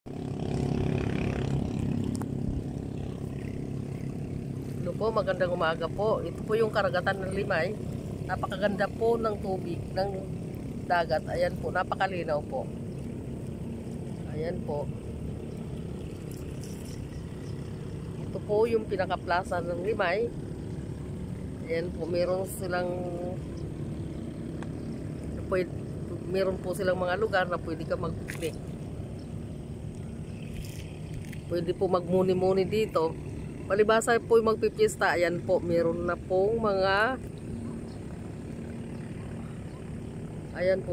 Ano po, magandang umaga po. Ito po yung karagatan ng Limay. Napakaganda po ng tubig, ng dagat. Ayan po, napakalinaw po. Ayan po. Ito po yung pinaka-plaza ng Limay. Ayan po, meron po silang mga lugar na pwede ka mag-picnic. Pwede po magmuni-muni dito. Palibasa po yung magpipiesta. Ayan po, meron na pong mga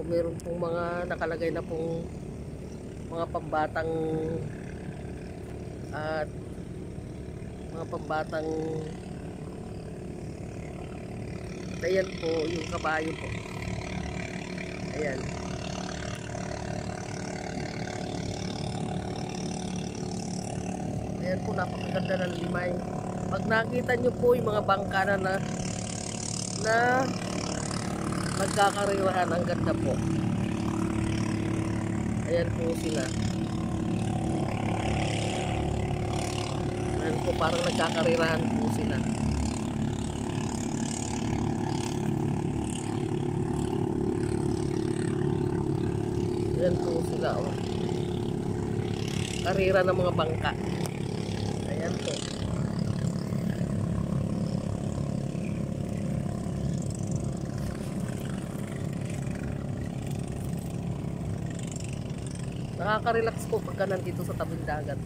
meron pong mga nakalagay na pong mga pambatang at mga pambatang ayan po yung kabayo po. Ayan. Ayan po, napakaganda ng Limay. Pag nakita nyo po yung mga bangkana na nagkakarirahan, ang ganda po. Ayan po sila. Ayan po, parang nagkakarirahan po sila. Ayan po sila, oh. Karira ng mga bangka. Ayan po. Nakaka-relax po pagka nandito sa tabing dagat.